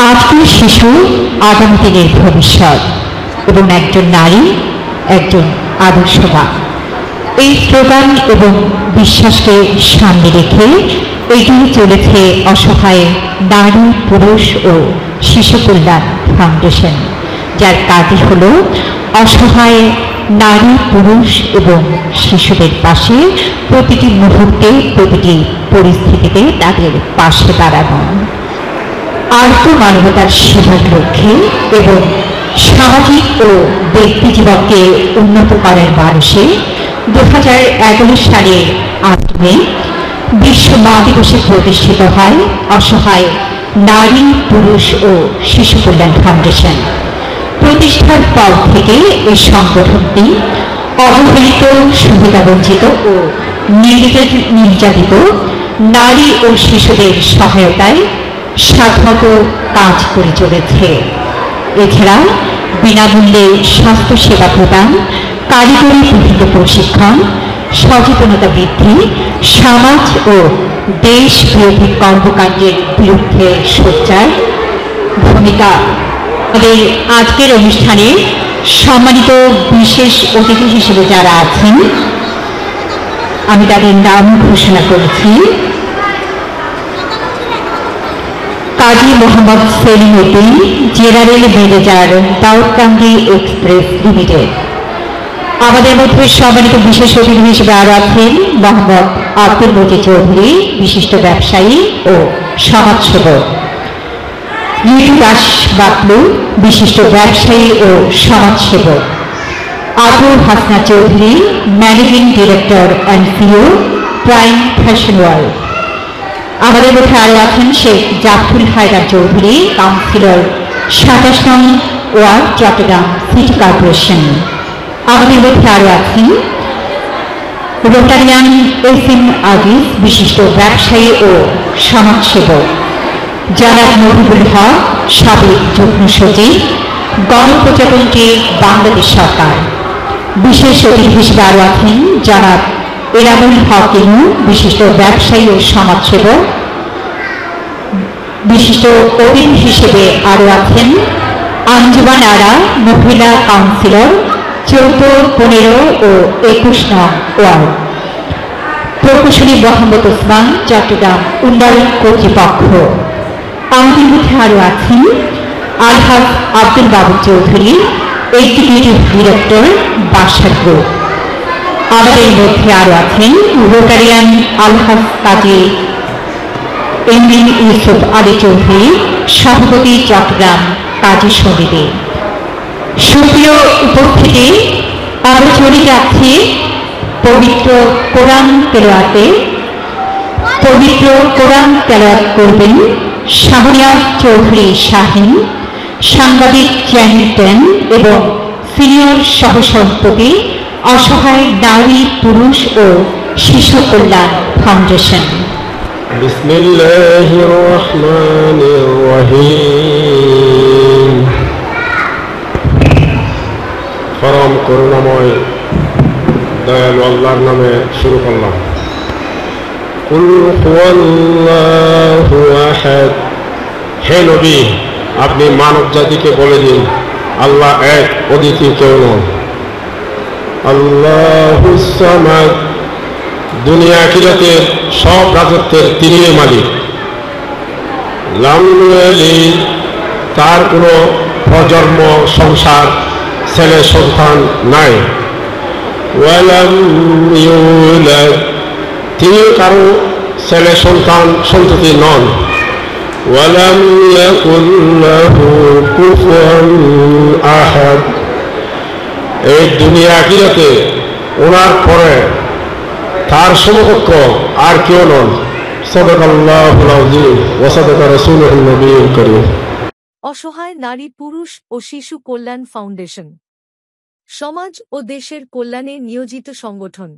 আজকের শিশু আগামী দিনের ভবিষ্যৎ এবং একজন নারী একজন আদর্শবান। এই স্লোগান এবং বিশ্বাসকে সামনে রেখে এগিয়ে চলেছে অসহায় নারী, পুরুষ ও শিশু কল্যাণ ফাউন্ডেশন, যার কাজই হল অসহায় নারী, পুরুষ এবং শিশুদের পাশে প্রতিটি মুহূর্তে, প্রতিটি পরিস্থিতিতে তাদের পাশে দাঁড়ানো। আর্ত মানবতার সেবার লক্ষ্যে এবং সামাজিক ও ব্যক্তি জীবনকে উন্নত করার মানুষে 2011 সালের 8 মে বিশ্ব মা দিবসে প্রতিষ্ঠিত হয় অসহায় নারী, পুরুষ ও শিশু কল্যাণ ফাউন্ডেশন। প্রতিষ্ঠার পর থেকে এই সংগঠনটি অবহেলিত, সুবিধাবঞ্চিত ও নির্যাতিত নারী ও শিশুদের সহায়তায় সার্থক কাজ করে চলেছে। এছাড়া বিনামূল্যে স্বাস্থ্য সেবা প্রদান, কারিগরি বিভিন্ন প্রশিক্ষণ, সচেতনতা বৃদ্ধি, সমাজ ও দেশ বিরোধী কর্মকাণ্ডের বিরুদ্ধে সোচ্চার ভূমিকা। আমাদের আজকের অনুষ্ঠানে সম্মানিত বিশেষ অতিথি হিসেবে যারা আছেন, আমি তাদের নাম ঘোষণা করেছি। Kazi Mohammad Selim Uddin, general manager, Daudkandi express limited. আমাদের মধ্যে সম্মানিত বিশেষ অতিথি হিসেবে আরো আছেন মোহাম্মদ আব্দুল মজিদ চৌধুরী, বিশিষ্ট ব্যবসায়ী ও সমাজসেবক। লিটু দাস বাতলু, বিশিষ্ট ব্যবসায়ী ও সমাজসেবক। Abul Hasna Chowdhury, managing director and CEO, prime fashion world. আমাদের মধ্যে আরো আছেন শেখ জাফর হায়দার চৌধুরী, কাউন্সিলর 27 নং ওয়ার্ড, চট্টগ্রাম সিটি কর্পোরেশন। আমাদের মধ্যে আরো আছেন রোটারিয়ান এসএম আজিজ, বিশিষ্ট ব্যবসায়ী ও সমাজসেবক। জনাব মহিবুল হক, সাবেক যুগ্ম সচিব, গণপ্রজাতন্ত্রী বাংলাদেশ সরকার। বিশেষ অতিথি হিসেবে আরো আছেন জনাব এনামুল হক ইনু, বিশিষ্ট ব্যবসায়ী ও সমাজসেবক। বিশিষ্ট অতিথি হিসেবে আরো আছেন আঞ্জুমান আরা, মহিলা কাউন্সিলর, 14, 15 ও 21 নং ওয়ার্ড। প্রকৌশলী মোহাম্মদ ওসমান, চট্টগ্রাম উন্নয়ন কর্তৃপক্ষ। আমাদের মধ্যে আরো আছেন আলহাজ আব্দুল বাবু চৌধুরী, এক্সিকিউটিভ ডিরেক্টর, বাসার গ্রুপ। আমাদের মধ্যে আরো আছেন রোটারিয়ান আলহাজ কাজী এমবিন ইউসুফ আলী চৌধুরী, সভাপতি, চট্টগ্রাম কাজী সমিতি। সুপ্রিয় উপস্থিতি, আমরা চলে যাচ্ছি পবিত্র কোরআন তেলাওয়াতে। পবিত্র কোরআন তেলাওয়াত করবেন শাহরিয়ার চৌধুরী শাহিন, সাংবাদিক চ্যানেল 10 এবং সিনিয়র সহসভাপতি, অসহায় নারী, পুরুষ ও শিশু কল্যাণ ফাউন্ডেশন। বিসমিল্লাহির রহমানির রহিম। পরম করুণাময় দয়ালু আল্লাহর নামে শুরু করলাম। কুল হুয়াল্লাহু আহাদ। হে নবী, আপনি মানব জাতিকে বলে দিন, আল্লাহ এক, অদ্বিতীয় কেউ নন। আল্লাহুস সামাদ। দুনিয়া আখিরাতের সব রাজত্বের তিনি মালিক। লাম ইয়ালিদ। তার কোনো প্রজন্ম, সংসার, ছেলে সন্তান নাই। ওয়ালাম ইউলাদ। তিনি কারো ছেলে সন্তান, সন্ততি নন। ওয়ালাম ইয়াকুল লাহু কুফুয়ান আহাদ। এই দুনিয়া আখিরাতে ওনার পরে তার সমকক্ষ আর কেউ নন। সাদাকাল্লাহুল আযীম ওয়া সাদাকা রাসূলুহুন নবিয়্যুল কারীম। অসহায় নারী, পুরুষ ও শিশু কল্যাণ ফাউন্ডেশন সমাজ ও দেশের কল্যাণে নিয়োজিত সংগঠন।